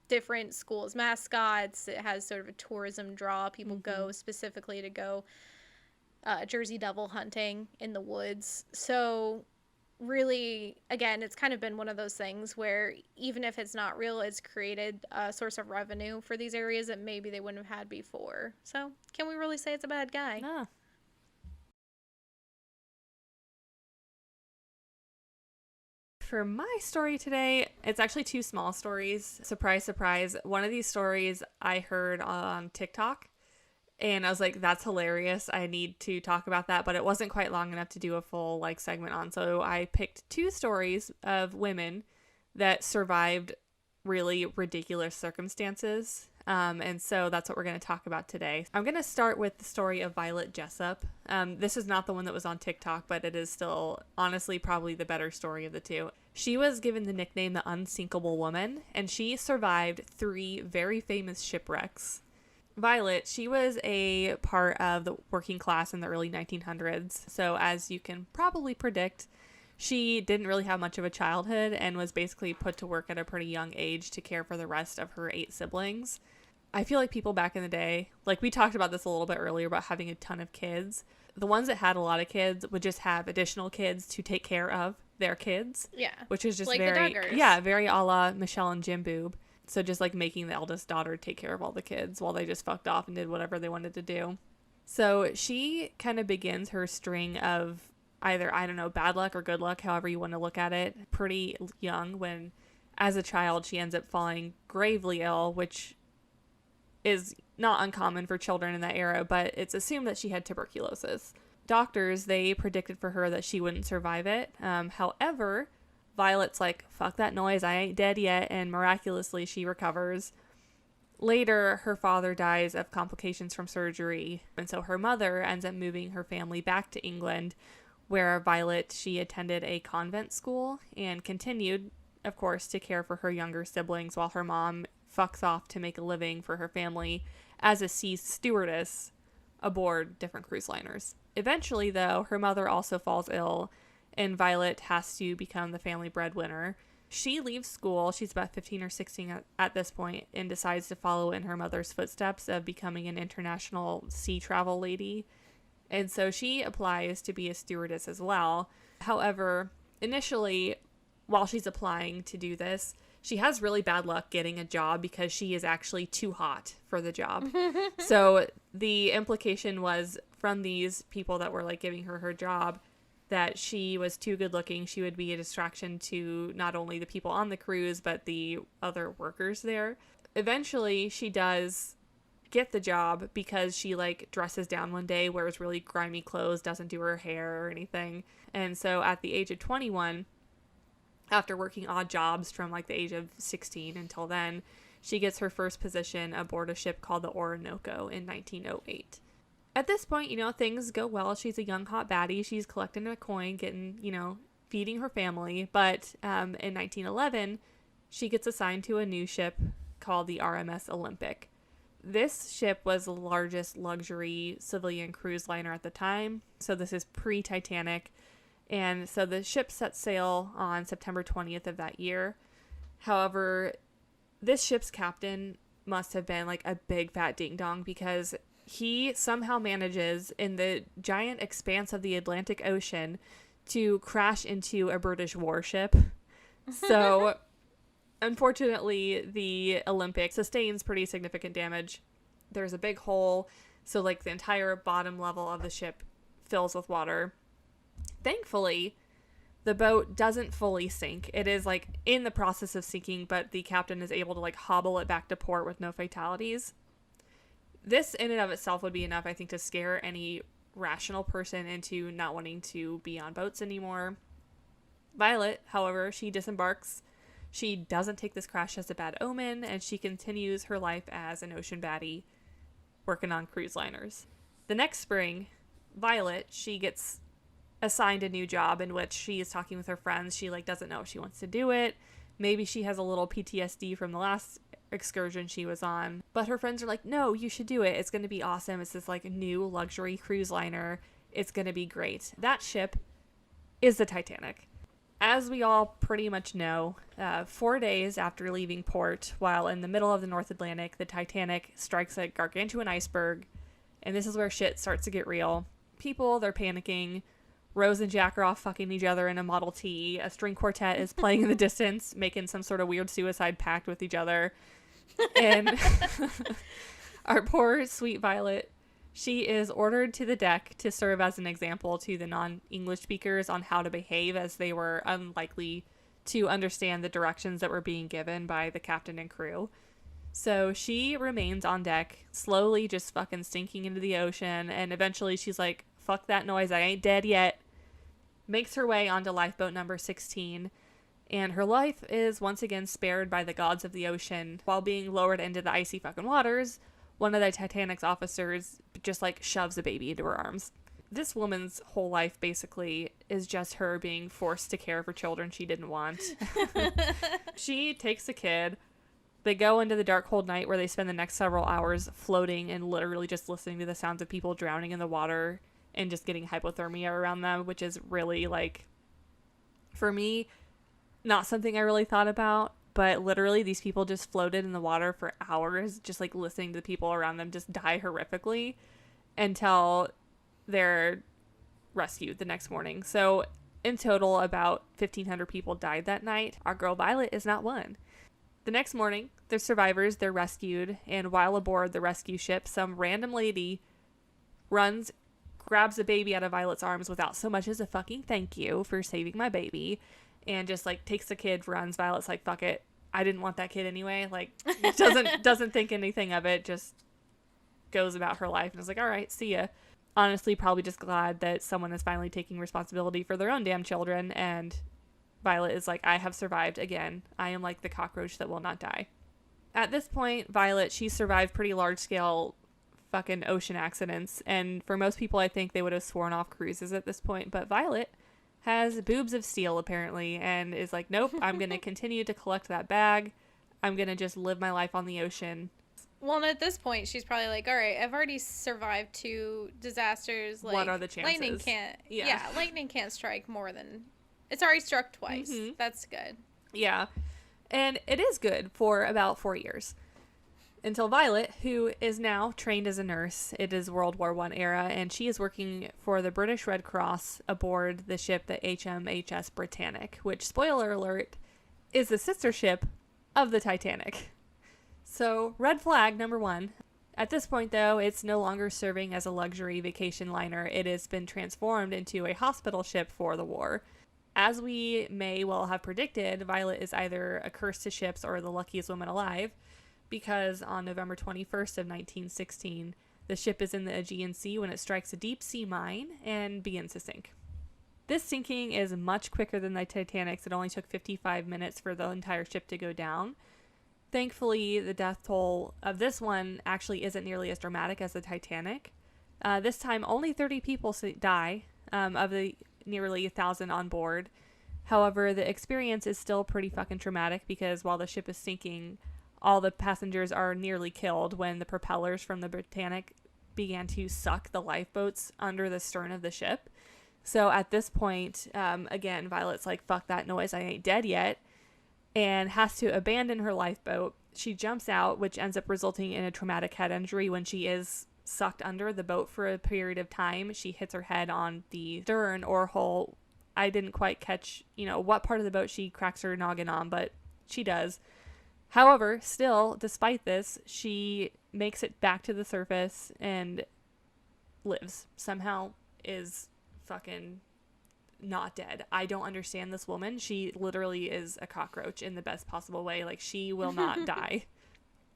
different schools mascots. It has sort of a tourism draw. People go specifically to go Jersey Devil hunting in the woods. So really, again, it's kind of been one of those things where even if it's not real, it's created a source of revenue for these areas that maybe they wouldn't have had before. So can we really say it's a bad guy? No. For my story today, it's actually two small stories. Surprise, surprise. One of these stories I heard on TikTok, and I was like, that's hilarious. I need to talk about that, but it wasn't quite long enough to do a full like segment on. So I picked two stories of women that survived really ridiculous circumstances. And so that's what we're going to talk about today. I'm going to start with the story of Violet Jessup. This is not the one that was on TikTok, but it is still honestly probably the better story of the two. She was given the nickname the Unsinkable Woman, and she survived 3 very famous shipwrecks. Violet, she was a part of the working class in the early 1900s. So as you can probably predict, she didn't really have much of a childhood and was basically put to work at a pretty young age to care for the rest of her 8 siblings. I feel like people back in the day, like we talked about this a little bit earlier about having a ton of kids. The ones that had a lot of kids would just have additional kids to take care of their kids. Yeah. Which is just like very, the Duggars. yeah, very a la Michelle and Jim Boob. So just like making the eldest daughter take care of all the kids while they just fucked off and did whatever they wanted to do. So she kind of begins her string of either, I don't know, bad luck or good luck, however you want to look at it, pretty young when, as a child, she ends up falling gravely ill, which is not uncommon for children in that era, but it's assumed that she had tuberculosis. Doctors, they predicted for her that she wouldn't survive it. However, Violet's like, fuck that noise, I ain't dead yet, and miraculously she recovers. Later, her father dies of complications from surgery, and so her mother ends up moving her family back to England, where Violet, she attended a convent school and continued, of course, to care for her younger siblings while her mom fucks off to make a living for her family as a sea stewardess aboard different cruise liners. Eventually, though, her mother also falls ill, and Violet has to become the family breadwinner. She leaves school, she's about 15 or 16 at this point, and decides to follow in her mother's footsteps of becoming an international sea travel lady. And so she applies to be a stewardess as well. However, initially, while she's applying to do this, she has really bad luck getting a job because she is actually too hot for the job. So the implication was from these people that were like giving her job that she was too good looking. She would be a distraction to not only the people on the cruise, but the other workers there. Eventually, she does get the job because she like dresses down one day, wears really grimy clothes, doesn't do her hair or anything. And so at the age of 21, after working odd jobs from like the age of 16 until then, she gets her first position aboard a ship called the Orinoco in 1908. At this point, you know, things go well. She's a young hot baddie. She's collecting a coin, getting, you know, feeding her family. But in 1911, she gets assigned to a new ship called the RMS Olympic. This ship was the largest luxury civilian cruise liner at the time. So this is pre-Titanic. And so the ship set sail on September 20th of that year. However, this ship's captain must have been like a big fat ding-dong because he somehow manages in the giant expanse of the Atlantic Ocean to crash into a British warship. So unfortunately, the Olympic sustains pretty significant damage. There's a big hole, so like the entire bottom level of the ship fills with water. Thankfully, the boat doesn't fully sink. It is like in the process of sinking, but the captain is able to like hobble it back to port with no fatalities. This in and of itself would be enough, I think, to scare any rational person into not wanting to be on boats anymore. Violet, however, she disembarks. She doesn't take this crash as a bad omen, and she continues her life as an ocean baddie working on cruise liners. The next spring, Violet, she gets assigned a new job in which she is talking with her friends. She like doesn't know if she wants to do it. Maybe she has a little PTSD from the last excursion she was on, but her friends are like, no, you should do it. It's going to be awesome. It's this like new luxury cruise liner. It's going to be great. That ship is the Titanic. As we all pretty much know, 4 days after leaving port, while in the middle of the North Atlantic, the Titanic strikes a gargantuan iceberg, and this is where shit starts to get real. People, they're panicking. Rose and Jack are off fucking each other in a Model T. A string quartet is playing in the distance, making some sort of weird suicide pact with each other. And our poor, sweet Violet, she is ordered to the deck to serve as an example to the non-English speakers on how to behave, as they were unlikely to understand the directions that were being given by the captain and crew. So she remains on deck, slowly just fucking sinking into the ocean, and eventually she's like, fuck that noise, I ain't dead yet. Makes her way onto lifeboat number 16, and her life is once again spared by the gods of the ocean. While being lowered into the icy fucking waters, one of the Titanic's officers just like shoves a baby into her arms. This woman's whole life basically is just her being forced to care for children she didn't want. She takes a kid. They go into the dark, cold night where they spend the next several hours floating and literally just listening to the sounds of people drowning in the water and just getting hypothermia around them, which is really, like, for me, not something I really thought about, but literally these people just floated in the water for hours, just, like, listening to the people around them just die horrifically until they're rescued the next morning. So, in total, about 1,500 people died that night. Our girl Violet is not one. The next morning, the survivors, they're rescued, and while aboard the rescue ship, some random lady runs, grabs a baby out of Violet's arms without so much as a fucking thank you for saving my baby, and just like takes the kid, runs. Violet's like, fuck it, I didn't want that kid anyway. Like, doesn't think anything of it, just goes about her life and is like, all right, see ya. Honestly, probably just glad that someone is finally taking responsibility for their own damn children. And Violet is like, I have survived again. I am like the cockroach that will not die. At this point, Violet, she survived pretty large scale fucking ocean accidents, and for most people I think they would have sworn off cruises at this point, but Violet has boobs of steel apparently and is like, nope, I'm gonna continue to collect that bag. I'm gonna just live my life on the ocean. Well, and at this point she's probably like, all right, I've already survived 2 disasters. Like, what are the chances? Lightning can't strike more than, it's already struck twice. Mm-hmm. That's good. Yeah, and it is good for about 4 years. Until Violet, who is now trained as a nurse, it is World War I era, and she is working for the British Red Cross aboard the ship, the HMHS Britannic, which, spoiler alert, is the sister ship of the Titanic. So, red flag number 1. At this point, though, it's no longer serving as a luxury vacation liner. It has been transformed into a hospital ship for the war. As we may well have predicted, Violet is either a curse to ships or the luckiest woman alive, because on November 21st of 1916, the ship is in the Aegean Sea when it strikes a deep sea mine and begins to sink. This sinking is much quicker than the Titanic's. It only took 55 minutes for the entire ship to go down. Thankfully, the death toll of this one actually isn't nearly as dramatic as the Titanic. This time, only 30 people die of the nearly 1,000 on board. However, the experience is still pretty fucking traumatic because while the ship is sinking, all the passengers are nearly killed when the propellers from the Britannic began to suck the lifeboats under the stern of the ship. So at this point, again, Violet's like, fuck that noise, I ain't dead yet, and has to abandon her lifeboat. She jumps out, which ends up resulting in a traumatic head injury when she is sucked under the boat for a period of time. She hits her head on the stern or hull. I didn't quite catch, what part of the boat she cracks her noggin on, but she does. However, still, despite this, she makes it back to the surface and lives. Somehow is fucking not dead. I don't understand this woman. She literally is a cockroach in the best possible way. Like, she will not die.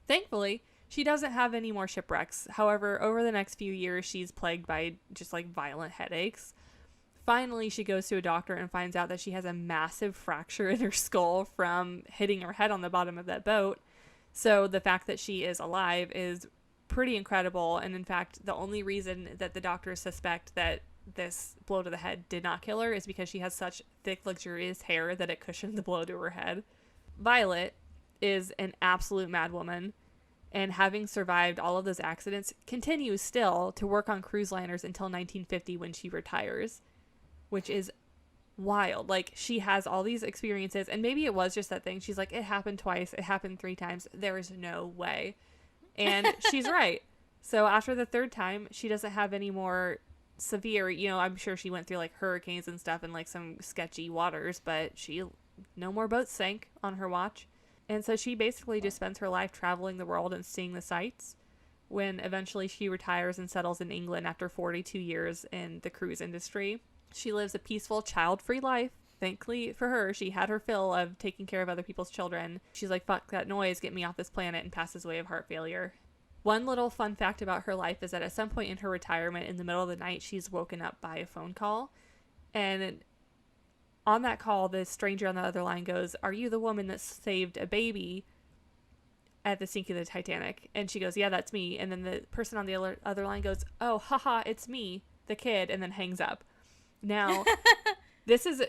Thankfully, she doesn't have any more shipwrecks. However, over the next few years, she's plagued by just like violent headaches. Finally, she goes to a doctor and finds out that she has a massive fracture in her skull from hitting her head on the bottom of that boat. So the fact that she is alive is pretty incredible. And in fact, the only reason that the doctors suspect that this blow to the head did not kill her is because she has such thick, luxurious hair that it cushioned the blow to her head. Violet is an absolute madwoman, and having survived all of those accidents, continues still to work on cruise liners until 1950 when she retires, which is wild. Like, she has all these experiences, and maybe it was just that thing. She's like, it happened twice, it happened 3 times. There is no way. And she's right. So after the 3rd time, she doesn't have any more severe, I'm sure she went through like hurricanes and stuff and like some sketchy waters, but no more boats sank on her watch. And so she basically just spends her life traveling the world and seeing the sights, when eventually she retires and settles in England after 42 years in the cruise industry. She lives a peaceful, child-free life. Thankfully for her, she had her fill of taking care of other people's children. She's like, fuck that noise, get me off this planet, and passes away of heart failure. One little fun fact about her life is that at some point in her retirement, in the middle of the night, she's woken up by a phone call. And on that call, the stranger on the other line goes, "Are you the woman that saved a baby at the sinking of the Titanic?" And she goes, "Yeah, that's me." And then the person on the other line goes, "Oh, haha, it's me, the kid," and then hangs up. Now, this is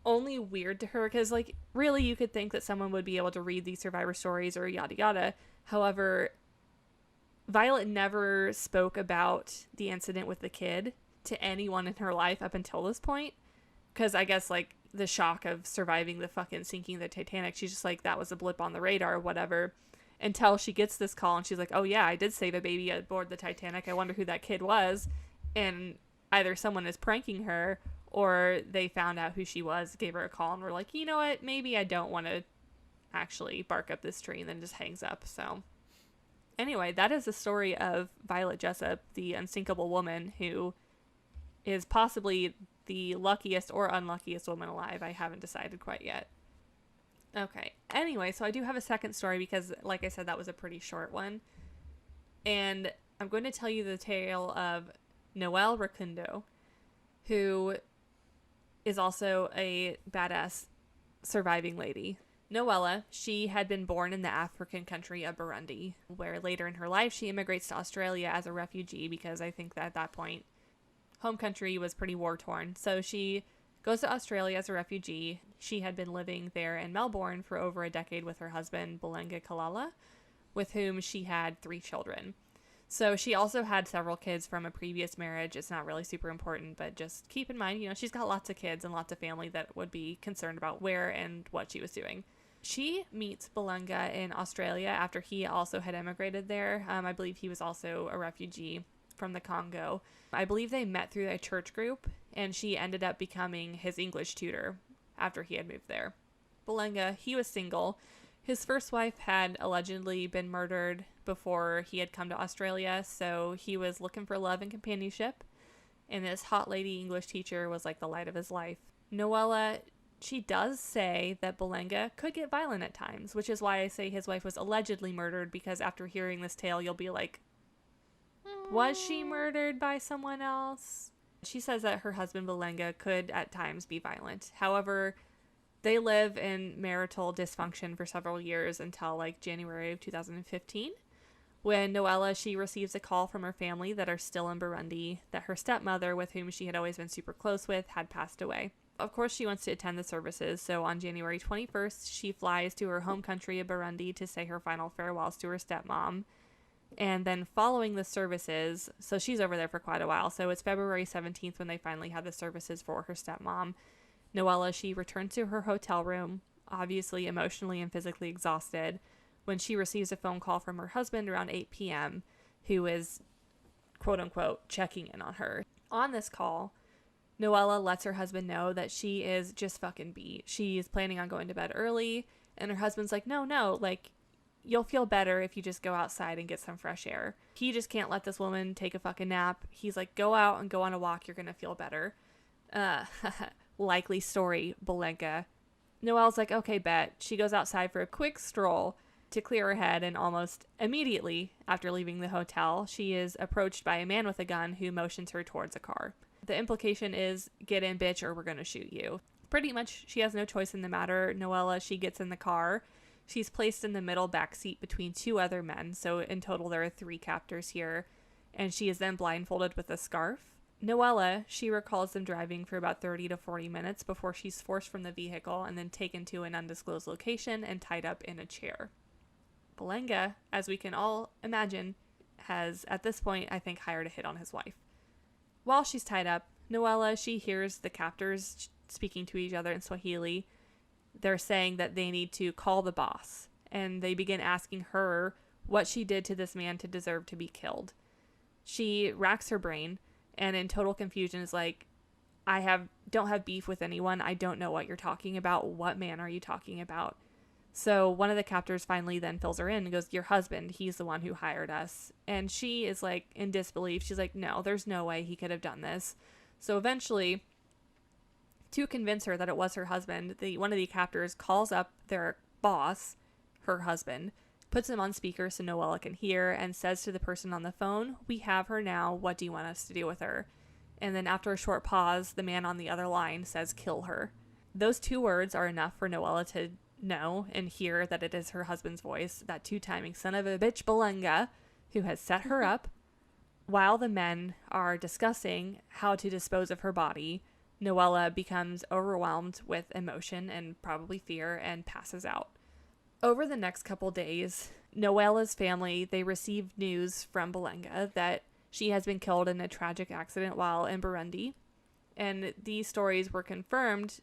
only weird to her because, like, really you could think that someone would be able to read these survivor stories or yada yada. However, Violet never spoke about the incident with the kid to anyone in her life up until this point. Because I guess, like, the shock of surviving the fucking sinking of the Titanic, she's just like, that was a blip on the radar or whatever. Until she gets this call and she's like, oh yeah, I did save a baby aboard the Titanic. I wonder who that kid was. And either someone is pranking her or they found out who she was, gave her a call, and were like, you know what, maybe I don't want to actually bark up this tree, and then just hangs up. So anyway, that is the story of Violet Jessup, the unsinkable woman who is possibly the luckiest or unluckiest woman alive. I haven't decided quite yet. Okay. Anyway, so I do have a second story because, like I said, that was a pretty short one. And I'm going to tell you the tale of Noelle Rakundo, who is also a badass surviving lady. Noella, she had been born in the African country of Burundi, where later in her life she immigrates to Australia as a refugee because I think that at that point home country was pretty war-torn. So she goes to Australia as a refugee. She had been living there in Melbourne for over a decade with her husband, Belenga Kalala, with whom she had 3 children. So she also had several kids from a previous marriage. It's not really super important, but just keep in mind, she's got lots of kids and lots of family that would be concerned about where and what she was doing. She meets Belenga in Australia after he also had emigrated there. I believe he was also a refugee from the Congo. I believe they met through a church group, and she ended up becoming his English tutor after he had moved there. Belenga, he was single. His first wife had allegedly been murdered before he had come to Australia, so he was looking for love and companionship, and this hot lady English teacher was like the light of his life. Noella, she does say that Belenga could get violent at times, which is why I say his wife was allegedly murdered, because after hearing this tale, you'll be like, was she murdered by someone else? She says that her husband Belenga could at times be violent. However, they live in marital dysfunction for several years until like January of 2015, when Noella, she receives a call from her family that are still in Burundi that her stepmother, with whom she had always been super close with, had passed away. Of course, she wants to attend the services, so on January 21st, she flies to her home country of Burundi to say her final farewells to her stepmom. And then following the services, so she's over there for quite a while, so it's February 17th when they finally have the services for her stepmom. Noella, she returns to her hotel room, obviously emotionally and physically exhausted, when she receives a phone call from her husband around 8 p.m., who is, quote-unquote, checking in on her. On this call, Noella lets her husband know that she is just fucking beat. She's planning on going to bed early, and her husband's like, no, like, you'll feel better if you just go outside and get some fresh air. He just can't let this woman take a fucking nap. He's like, go out and go on a walk. You're going to feel better. Likely story, Belenga. Noelle's like, okay, bet. She goes outside for a quick stroll to clear her head, and almost immediately after leaving the hotel, she is approached by a man with a gun who motions her towards a car. The implication is, get in, bitch, or we're going to shoot you. Pretty much, she has no choice in the matter. Noella, she gets in the car. She's placed in the middle back seat between two other men, so in total there are 3 captors here, and she is then blindfolded with a scarf. Noella, she recalls them driving for about 30 to 40 minutes before she's forced from the vehicle and then taken to an undisclosed location and tied up in a chair. Belenga, as we can all imagine, has, at this point, I think, hired a hit on his wife. While she's tied up, Noella, she hears the captors speaking to each other in Swahili. They're saying that they need to call the boss, and they begin asking her what she did to this man to deserve to be killed. She racks her brain, and in total confusion is like, don't have beef with anyone. I don't know what you're talking about. What man are you talking about? So one of the captors finally then fills her in and goes, your husband, he's the one who hired us. And she is like in disbelief. She's like, no, there's no way he could have done this. So eventually, to convince her that it was her husband, one of the captors calls up their boss, her husband, puts him on speaker so Noella can hear, and says to the person on the phone, we have her now. What do you want us to do with her? And then after a short pause, the man on the other line says, kill her. Those 2 words are enough for Noella to know and hear that it is her husband's voice, that 2-timing son of a bitch Belenga, who has set her up. While the men are discussing how to dispose of her body, Noella becomes overwhelmed with emotion and probably fear and passes out. Over the next couple days, Noella's family, they received news from Belenga that she has been killed in a tragic accident while in Burundi. And these stories were confirmed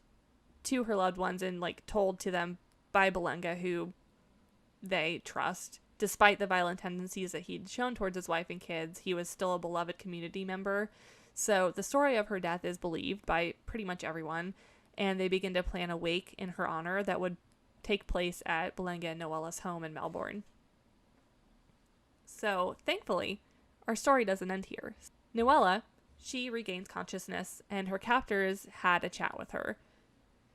to her loved ones and told to them by Belenga, who they trust. Despite the violent tendencies that he'd shown towards his wife and kids, he was still a beloved community member. So the story of her death is believed by pretty much everyone, and they begin to plan a wake in her honor that would take place at Belenga and Noella's home in Melbourne. So, thankfully, our story doesn't end here. Noella, she regains consciousness, and her captors had a chat with her.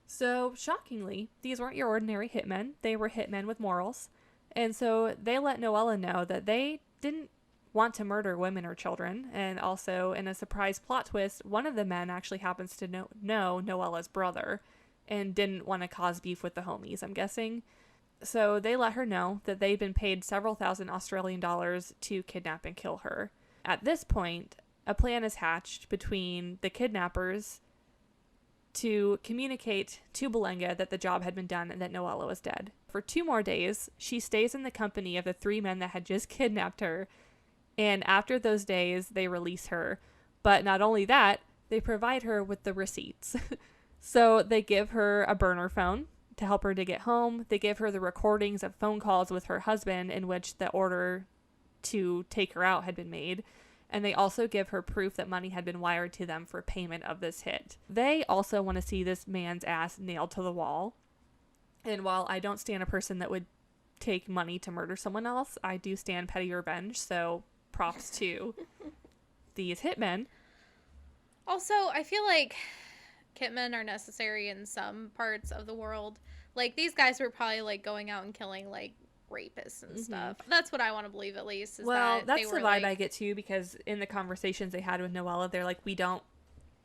So, shockingly, these weren't your ordinary hitmen. They were hitmen with morals. And so they let Noella know that they didn't want to murder women or children. And also, in a surprise plot twist, one of the men actually happens to know Noella's brother and didn't want to cause beef with the homies, I'm guessing. So they let her know that they'd been paid several thousand Australian dollars to kidnap and kill her. At this point, a plan is hatched between the kidnappers to communicate to Belenga that the job had been done and that Noella was dead. For 2 more days, she stays in the company of the 3 men that had just kidnapped her, and after those days, they release her. But not only that, they provide her with the receipts. So they give her a burner phone to help her to get home. They give her the recordings of phone calls with her husband in which the order to take her out had been made. And they also give her proof that money had been wired to them for payment of this hit. They also want to see this man's ass nailed to the wall. And while I don't stand a person that would take money to murder someone else, I do stand petty revenge. So props to these hitmen. Also, I feel like hitmen are necessary in some parts of the world. These guys were probably going out and killing rapists and stuff. That's what I want to believe, at least. That's the vibe I get too, because in the conversations they had with Noella, they're like, we don't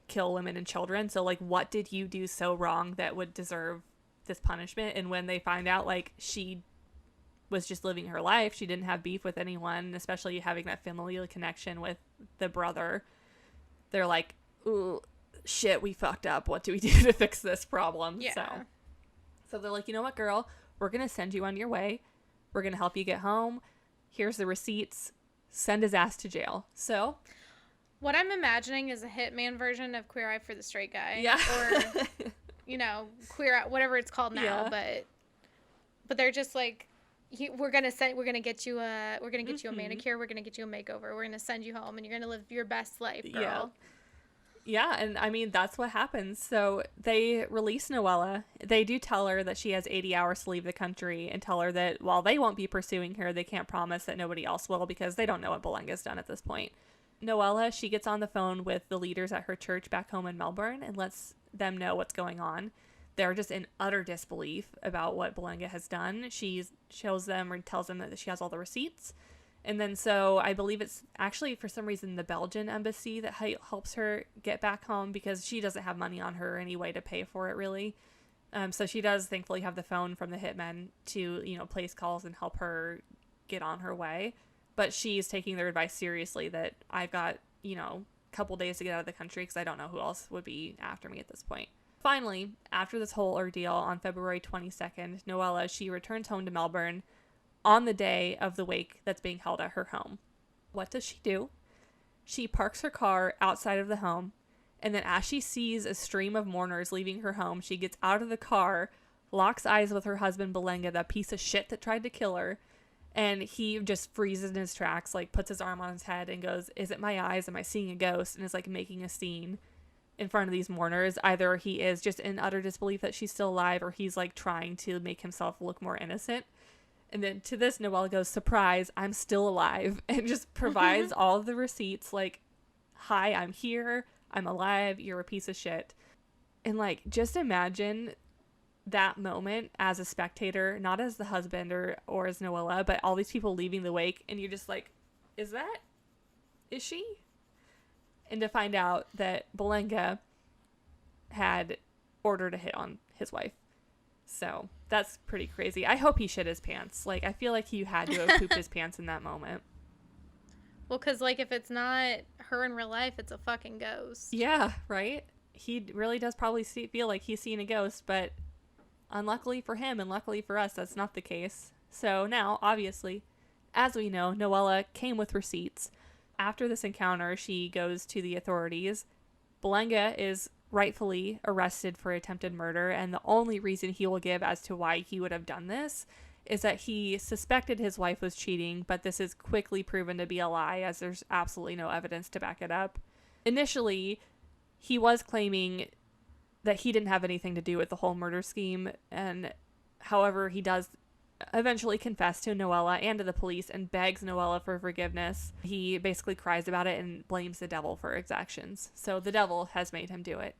kill women and children, so what did you do so wrong that would deserve this punishment? And when they find out she was just living her life, she didn't have beef with anyone, especially having that familial connection with the brother, they're like, ooh, shit, we fucked up. What do we do to fix this problem? Yeah. So they're like, you know what, girl? We're going to send you on your way. We're going to help you get home. Here's the receipts. Send his ass to jail. So what I'm imagining is a hitman version of Queer Eye for the Straight Guy. Yeah. Or, Queer Eye, whatever it's called now. Yeah. But they're just we're gonna get you a manicure. We're gonna get you a makeover. We're gonna send you home, and you're gonna live your best life, girl. Yeah, and I mean, that's what happens. So they release Noella. They do tell her that she has 80 hours to leave the country, and tell her that while they won't be pursuing her, they can't promise that nobody else will, because they don't know what Belenga's done at this point. Noella, she gets on the phone with the leaders at her church back home in Melbourne and lets them know what's going on. They're just in utter disbelief about what Belenga has done. She shows them or tells them that she has all the receipts. And then so I believe it's actually for some reason the Belgian embassy that helps her get back home, because she doesn't have money on her anyway to pay for it really. So she does thankfully have the phone from the hitmen to, place calls and help her get on her way. But she's taking their advice seriously that I've got, a couple days to get out of the country because I don't know who else would be after me at this point. Finally, after this whole ordeal on February 22nd, Noella, she returns home to Melbourne on the day of the wake that's being held at her home. What does she do? She parks her car outside of the home, and then as she sees a stream of mourners leaving her home, she gets out of the car, locks eyes with her husband Belenga, that piece of shit that tried to kill her, and he just freezes in his tracks, like puts his arm on his head and goes, "Is it my eyes? Am I seeing a ghost?" And is like making a scene in front of these mourners. Either he is just in utter disbelief that she's still alive, or he's like trying to make himself look more innocent. And then to this, Noelle goes, "Surprise, I'm still alive," and just provides all of the receipts like, "Hi, I'm here. I'm alive. You're a piece of shit." And like, just imagine that moment as a spectator, not as the husband or as Noella, but all these people leaving the wake, and you're just like, is she? And to find out that Belenga had ordered a hit on his wife. So that's pretty crazy. I hope he shit his pants. Like, I feel like he had to have pooped his pants in that moment. Well, because, like, if it's not her in real life, it's a fucking ghost. Yeah, right? He really does probably feel like he's seen a ghost, but unluckily for him and luckily for us, that's not the case. So now, obviously, as we know, Noella came with receipts. After this encounter, she goes to the authorities. Belenga is rightfully arrested for attempted murder, and the only reason he will give as to why he would have done this is that he suspected his wife was cheating, but this is quickly proven to be a lie, as there's absolutely no evidence to back it up. Initially, he was claiming that he didn't have anything to do with the whole murder scheme, and however, he does eventually confess to Noella and to the police and begs Noella for forgiveness. He basically cries about it and blames the devil for his actions. So the devil has made him do it,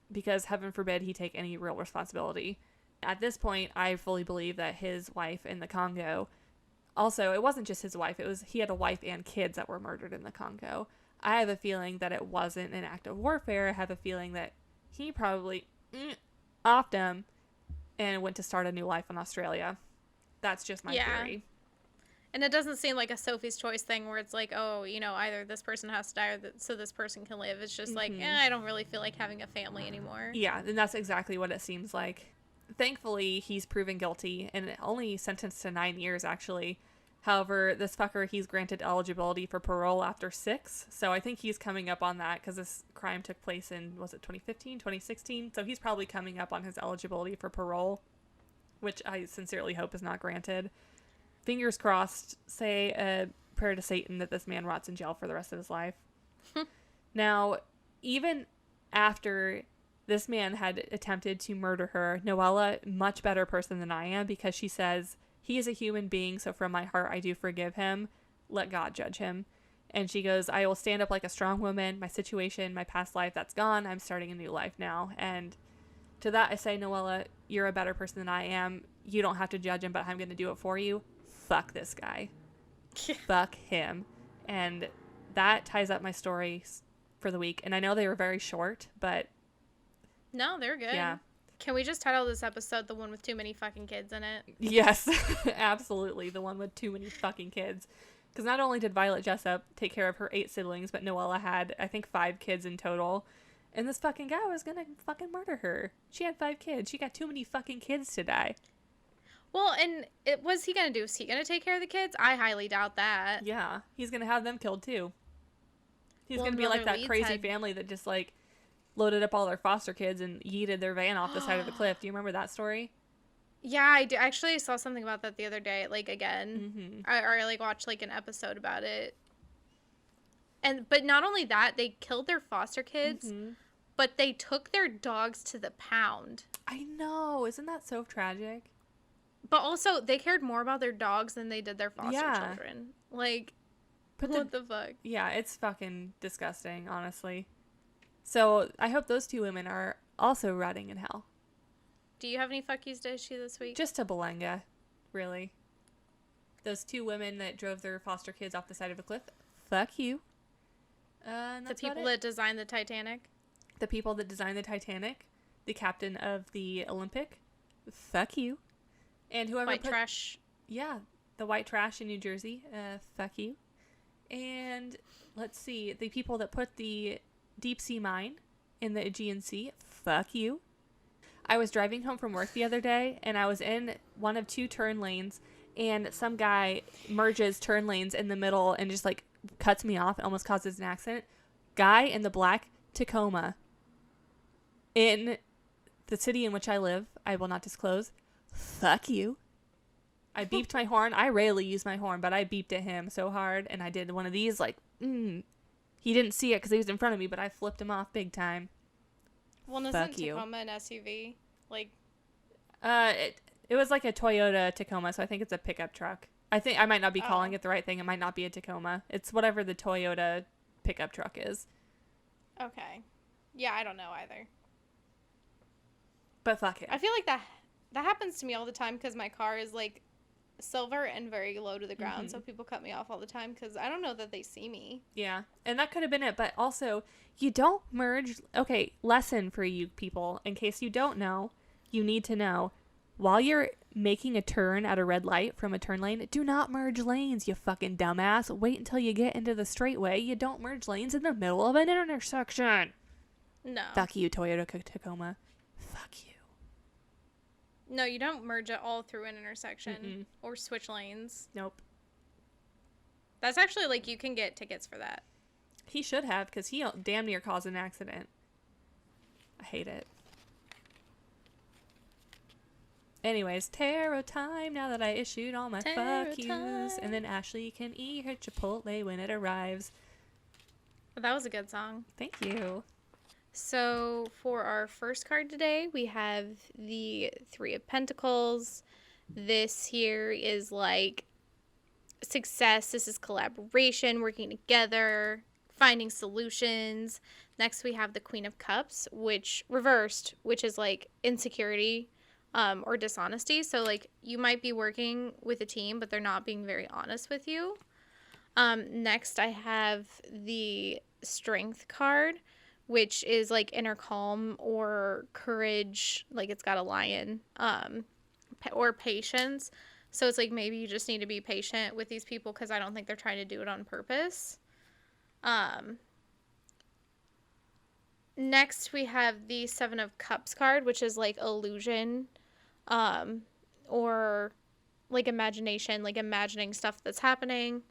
because heaven forbid he take any real responsibility. At this point, I fully believe that his wife in the Congo, also, it wasn't just his wife, he had a wife and kids that were murdered in the Congo. I have a feeling that it wasn't an act of warfare. I have a feeling that he probably offed him and went to start a new life in Australia. That's just my theory. And it doesn't seem like a Sophie's Choice thing where it's like, oh, either this person has to die or so this person can live. It's just like, I don't really feel like having a family anymore. Yeah, and that's exactly what it seems like. Thankfully, he's proven guilty and only sentenced to 9 years, actually. However, this fucker, he's granted eligibility for parole after 6. So I think he's coming up on that because this crime took place in, was it 2015, 2016? So he's probably coming up on his eligibility for parole, which I sincerely hope is not granted. Fingers crossed, say a prayer to Satan that this man rots in jail for the rest of his life. Now, even after this man had attempted to murder her, Noella, much better person than I am, because she says, he is a human being, so from my heart I do forgive him. Let God judge him. And she goes, I will stand up like a strong woman. My situation, my past life, that's gone. I'm starting a new life now. And to that I say, Noella, you're a better person than I am. You don't have to judge him, but I'm going to do it for you. Fuck this guy. Fuck him. And that ties up my stories for the week. And I know they were very short, but no, they're good. Yeah. Can we just title this episode the one with too many fucking kids in it? Yes, absolutely. The one with too many fucking kids. Because not only did Violet Jessup take care of her 8 siblings, but Noella had, I think, 5 kids in total. And this fucking guy was gonna fucking murder her. She had 5 kids. She got too many fucking kids to die. Well, and what's he gonna do? Is he gonna take care of the kids? I highly doubt that. Yeah, he's gonna have them killed too. He's gonna be like that crazy family that just like loaded up all their foster kids and yeeted their van off the side of the cliff. Do you remember that story? Yeah, I do. Actually, I saw something about that the other day. Like again, I like watched like an episode about it. But not only that, they killed their foster kids, but they took their dogs to the pound. I know. Isn't that so tragic? But also, they cared more about their dogs than they did their foster children. Like, what the fuck? Yeah, it's fucking disgusting, honestly. So, I hope those 2 women are also rotting in hell. Do you have any fuck yous to issue this week? Just to Belenga, really. Those 2 women that drove their foster kids off the side of a cliff, fuck you. The people that designed the Titanic? The people that designed the Titanic, the captain of the Olympic, fuck you. And whoever White trash. Yeah, the white trash in New Jersey, fuck you. And let's see, the people that put the deep sea mine in the Aegean Sea, fuck you. I was driving home from work the other day, and I was in one of 2 turn lanes, and some guy merges turn lanes in the middle and just like cuts me off, almost causes an accident. Guy in the black Tacoma in the city in which I live, I will not disclose, fuck you. I beeped my horn. I rarely use my horn, but I beeped at him so hard, and I did one of these like, He didn't see it because he was in front of me, but I flipped him off big time. Well, isn't Tacoma an SUV? Like, it was like a Toyota Tacoma, so I think it's a pickup truck. I think I might not be calling it the right thing. It might not be a Tacoma. It's whatever the Toyota pickup truck is. Okay. Yeah, I don't know either. But fuck it. I feel like that happens to me all the time because my car is like silver and very low to the ground, so people cut me off all the time because I don't know that they see me. Yeah, and that could have been it, but also you don't merge. Okay, lesson for you people, in case you don't know, you need to know, while you're making a turn at a red light from a turn lane, do not merge lanes, you fucking dumbass. Wait until you get into the straightway. You don't merge lanes in the middle of an intersection. No. Fuck you, Toyota Tacoma. Fuck you. No, you don't merge it all through an intersection or switch lanes. Nope. That's actually, like, you can get tickets for that. He should have, because he damn near caused an accident. I hate it. Anyways, tarot time now that I issued all my fuck yous. And then Ashlee can eat her Chipotle when it arrives. That was a good song. Thank you. So for our first card today, we have the 3 of Pentacles. This here is like success. This is collaboration, working together, finding solutions. Next, we have the Queen of Cups, which reversed, which is like insecurity or dishonesty. So like you might be working with a team, but they're not being very honest with you. Next, I have the Strength card, which is like inner calm or courage, like it's got a lion, or patience. So it's like maybe you just need to be patient with these people because I don't think they're trying to do it on purpose. Next, we have the 7 of Cups card, which is like illusion, or like imagination, like imagining stuff that's happening.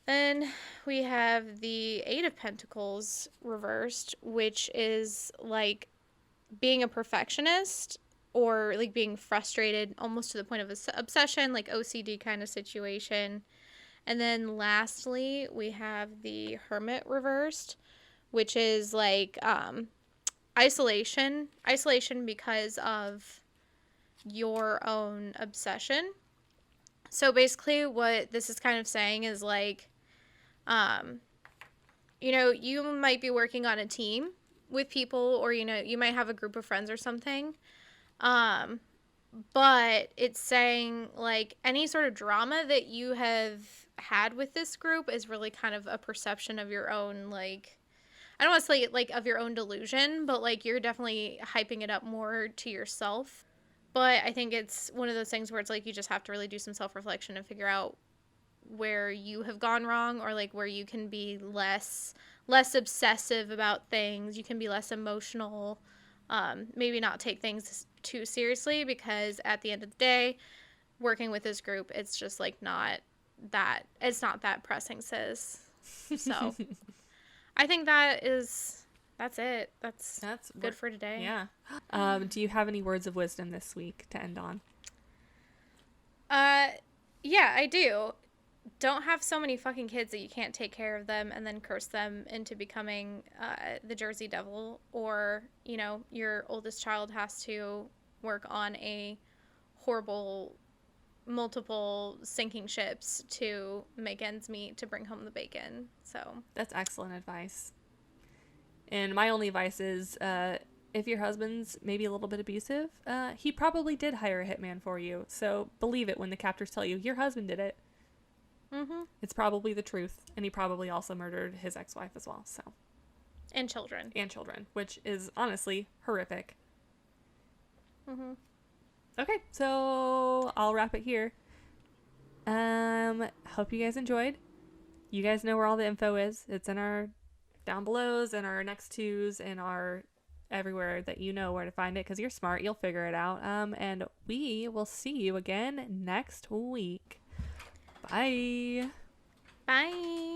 Then we have the 8 of Pentacles reversed, which is like being a perfectionist or like being frustrated almost to the point of obsession, like OCD kind of situation. And then lastly, we have the Hermit reversed, which is like isolation because of your own obsession. So basically what this is kind of saying is like, you know, you might be working on a team with people, or, you know, you might have a group of friends or something. But it's saying like any sort of drama that you have had with this group is really kind of a perception of your own, like, I don't want to say like of your own delusion, but like you're definitely hyping it up more to yourself. But I think it's one of those things where it's like you just have to really do some self-reflection and figure out where you have gone wrong, or like where you can be less obsessive about things. You can be less emotional, maybe not take things too seriously, because at the end of the day, working with this group, it's just like it's not that pressing, sis. So I think that's it. That's good for today. Yeah. Do you have any words of wisdom this week to end on? Yeah, I do. Don't have so many fucking kids that you can't take care of them and then curse them into becoming the Jersey Devil, or, you know, your oldest child has to work on a horrible multiple sinking ships to make ends meet to bring home the bacon. So that's excellent advice. And my only advice is, if your husband's maybe a little bit abusive, he probably did hire a hitman for you. So believe it when the captors tell you your husband did it. Mm-hmm. It's probably the truth. And he probably also murdered his ex-wife as well. So. And children. Which is honestly horrific. Mm-hmm. Okay, so I'll wrap it here. Hope you guys enjoyed. You guys know where all the info is. It's in our down belows and our next twos and our everywhere that you know where to find it because you're smart. You'll figure it out. And we will see you again next week. Bye. Bye.